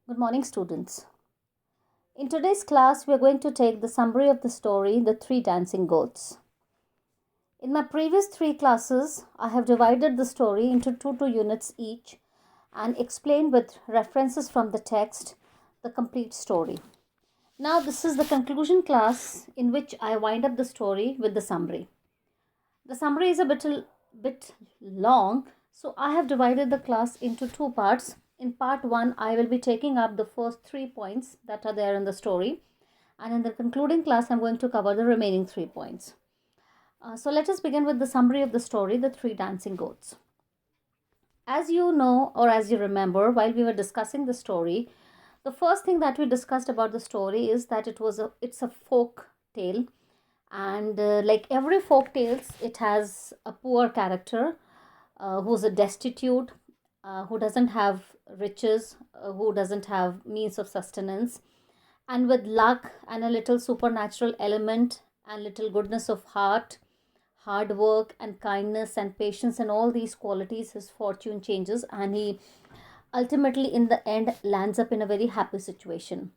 Good morning, students. In today's class, we are going to take the summary of the story, The Three Dancing Goats. In my previous three classes, I have divided the story into two units each and explained with references from the text the complete story. Now, this is the conclusion class in which I wind up the story with the summary. The summary is a bit long, so I have divided the class into two parts. In part 1, I will be taking up the first 3 points that are there in the story, and in the concluding class, I'm going to cover the remaining 3 points. So let us begin with the summary of the story, The Three Dancing Goats. As you know, or as you remember, while we were discussing the story, the first thing that we discussed about the story is that it's a folk tale, and like every folk tales, it has a poor character who's a destitute, who doesn't have riches, who doesn't have means of sustenance, and with luck and a little supernatural element and little goodness of heart, hard work and kindness and patience and all these qualities, his fortune changes, and he ultimately in the end lands up in a very happy situation.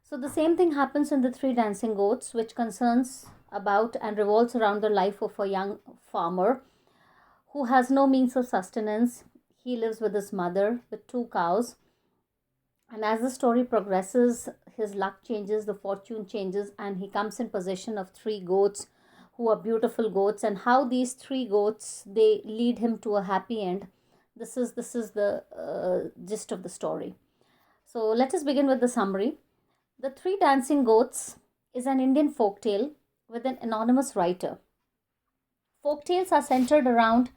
So the same thing happens in The Three Dancing Goats, which concerns about and revolves around the life of a young farmer who has no means of sustenance. He lives with his mother with two cows, and as the story progresses, his luck changes, the fortune changes, and he comes in possession of three goats who are beautiful goats, and how these three goats they lead him to a happy end. This is the gist of the story. So let us begin with the summary. The Three Dancing Goats is an Indian folk tale with an anonymous writer. Folk tales are centered around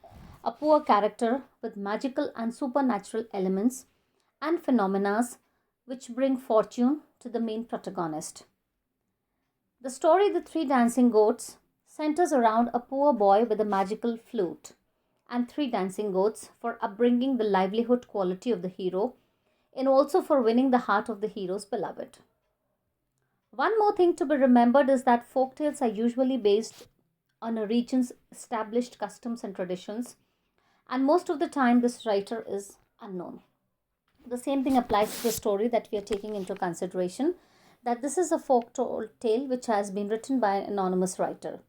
a poor character with magical and supernatural elements and phenomena which bring fortune to the main protagonist. The story The Three Dancing Goats centers around a poor boy with a magical flute and three dancing goats for upbringing the livelihood quality of the hero and also for winning the heart of the hero's beloved. One more thing to be remembered is that folk tales are usually based on a region's established customs and traditions, and most of the time, this writer is unknown. The same thing applies to the story that we are taking into consideration, that this is a folk tale which has been written by an anonymous writer.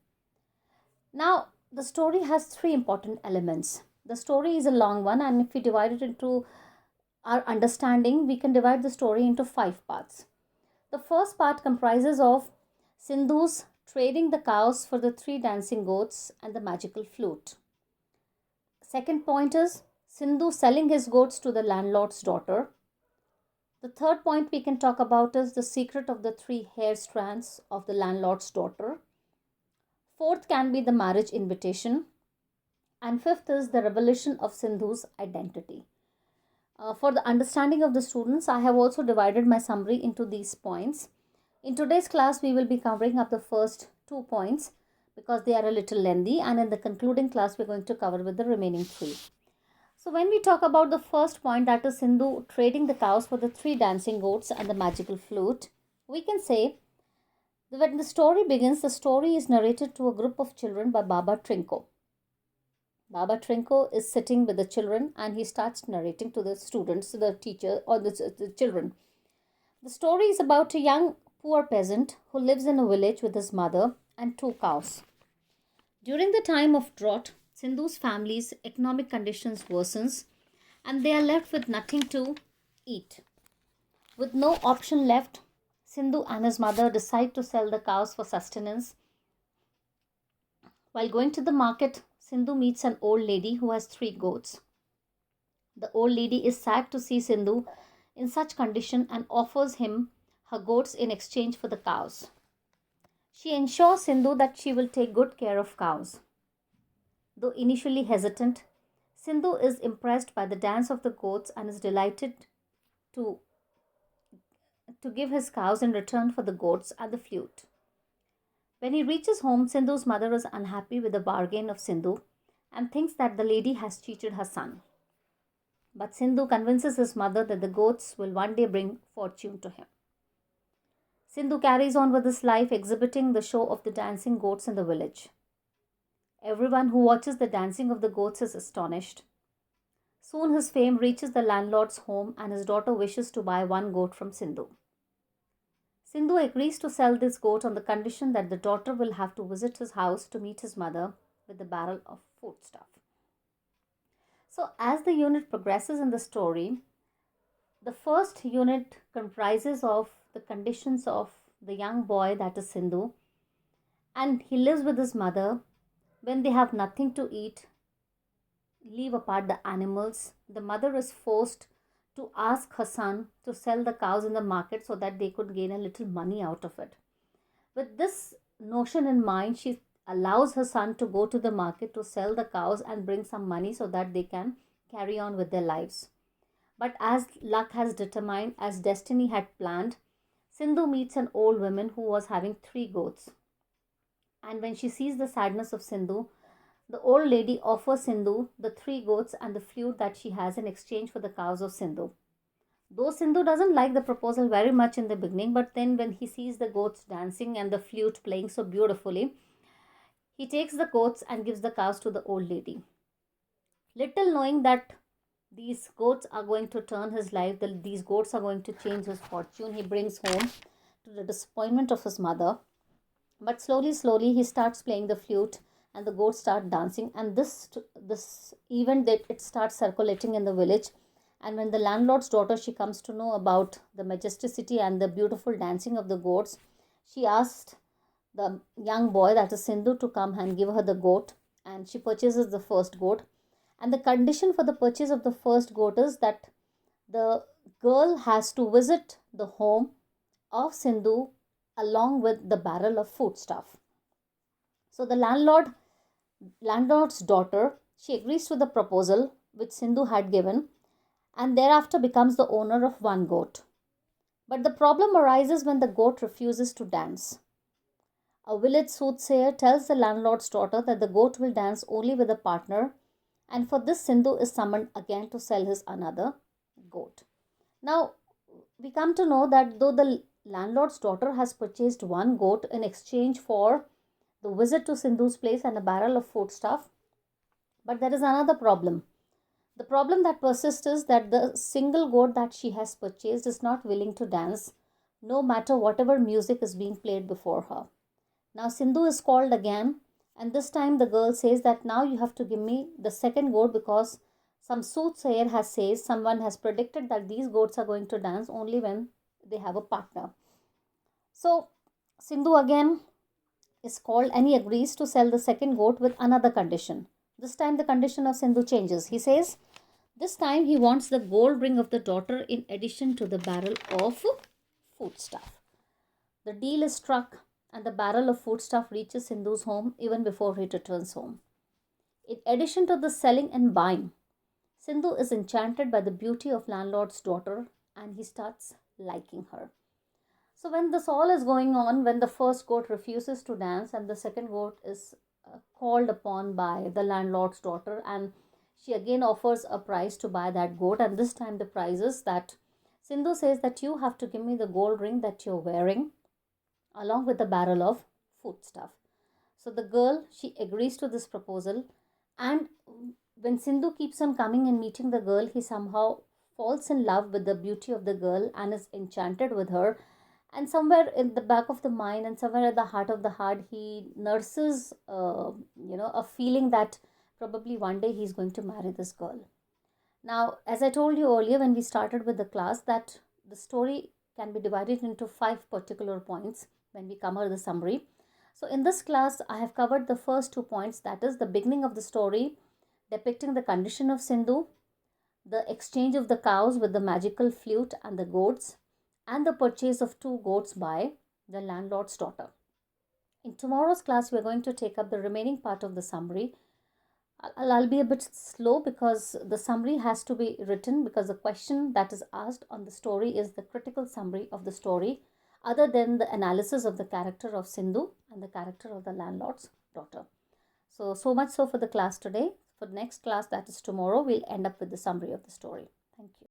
Now, the story has three important elements. The story is a long one, and if we divide it into our understanding, we can divide the story into 5 parts. The first part comprises of Sindhu's trading the cows for the three dancing goats and the magical flute. Second point is Sindhu selling his goats to the landlord's daughter. The third point we can talk about is the secret of the three hair strands of the landlord's daughter. Fourth can be the marriage invitation. And fifth is the revelation of Sindhu's identity. For the understanding of the students, I have also divided my summary into these points. In today's class, we will be covering up the first 2 points because they are a little lengthy, and in the concluding class, we're going to cover with the remaining 3. So when we talk about the first point, that is Sindhu trading the cows for the three dancing goats and the magical flute, we can say that when the story begins, the story is narrated to a group of children by Baba Trinko. Baba Trinko is sitting with the children and he starts narrating to the students, to the teacher or the children. The story is about a young poor peasant who lives in a village with his mother and two cows. During the time of drought, Sindhu's family's economic conditions worsens and they are left with nothing to eat. With no option left, Sindhu and his mother decide to sell the cows for sustenance. While going to the market, Sindhu meets an old lady who has three goats. The old lady is sad to see Sindhu in such condition and offers him her goats in exchange for the cows. She ensures Sindhu that she will take good care of cows. Though initially hesitant, Sindhu is impressed by the dance of the goats and is delighted to, to give his cows in return for the goats and the flute. When he reaches home, Sindhu's mother is unhappy with the bargain of Sindhu and thinks that the lady has cheated her son. But Sindhu convinces his mother that the goats will one day bring fortune to him. Sindhu carries on with his life exhibiting the show of the dancing goats in the village. Everyone who watches the dancing of the goats is astonished. Soon his fame reaches the landlord's home and his daughter wishes to buy one goat from Sindhu. Sindhu agrees to sell this goat on the condition that the daughter will have to visit his house to meet his mother with a barrel of foodstuff. So, as the unit progresses in the story, the first unit comprises of the conditions of the young boy, that is Sindhu, and he lives with his mother. When they have nothing to eat, leave apart the animals, the mother is forced to ask her son to sell the cows in the market so that they could gain a little money out of it. With this notion in mind, she allows her son to go to the market to sell the cows and bring some money so that they can carry on with their lives. But as luck has determined, as destiny had planned, Sindhu meets an old woman who was having 3 goats. And when she sees the sadness of Sindhu, the old lady offers Sindhu the 3 goats and the flute that she has in exchange for the cows of Sindhu. Though Sindhu doesn't like the proposal very much in the beginning, but then when he sees the goats dancing and the flute playing so beautifully, he takes the goats and gives the cows to the old lady. Little knowing that these goats are going to turn his life, these goats are going to change his fortune, he brings home to the disappointment of his mother. But slowly, he starts playing the flute and the goats start dancing. And this event, that it starts circulating in the village. And when the landlord's daughter, she comes to know about the majesticity and the beautiful dancing of the goats, she asked the young boy, that is Sindhu, to come and give her the goat. And she purchases the first goat. And the condition for the purchase of the first goat is that the girl has to visit the home of Sindhu along with the barrel of foodstuff. So the landlord's daughter, she agrees to the proposal which Sindhu had given and thereafter becomes the owner of 1 goat. But the problem arises when the goat refuses to dance. A village soothsayer tells the landlord's daughter that the goat will dance only with a partner, and for this Sindhu is summoned again to sell his another goat. Now, we come to know that though the landlord's daughter has purchased 1 goat in exchange for the visit to Sindhu's place and a barrel of foodstuff, but there is another problem. The problem that persists is that the single goat that she has purchased is not willing to dance, no matter whatever music is being played before her. Now Sindhu is called again, and this time the girl says that now you have to give me the second goat because some soothsayer has said, someone has predicted that these goats are going to dance only when they have a partner. So Sindhu again is called and he agrees to sell the second goat with another condition. This time the condition of Sindhu changes. He says this time he wants the gold ring of the daughter in addition to the barrel of foodstuff. The deal is struck and the barrel of foodstuff reaches Sindhu's home even before he returns home. In addition to the selling and buying, Sindhu is enchanted by the beauty of landlord's daughter and he starts liking her. So when this all is going on, when the first goat refuses to dance and the second goat is called upon by the landlord's daughter, and she again offers a price to buy that goat, and this time the price is that Sindhu says that you have to give me the gold ring that you're wearing along with the barrel of foodstuff. So the girl, she agrees to this proposal, and when Sindhu keeps on coming and meeting the girl, he somehow falls in love with the beauty of the girl and is enchanted with her. And somewhere in the back of the mind and somewhere at the heart of the heart, he nurses, a feeling that probably one day he's going to marry this girl. Now, as I told you earlier when we started with the class, that the story can be divided into 5 particular points when we cover the summary. So in this class, I have covered the first 2 points, that is the beginning of the story, depicting the condition of Sindhu, the exchange of the cows with the magical flute and the goats, and the purchase of 2 goats by the landlord's daughter. In tomorrow's class, we are going to take up the remaining part of the summary. I'll be a bit slow because the summary has to be written, because the question that is asked on the story is the critical summary of the story, other than the analysis of the character of Sindhu and the character of the landlord's daughter. So much so for the class today. For the next class, that is tomorrow, we'll end up with the summary of the story. Thank you.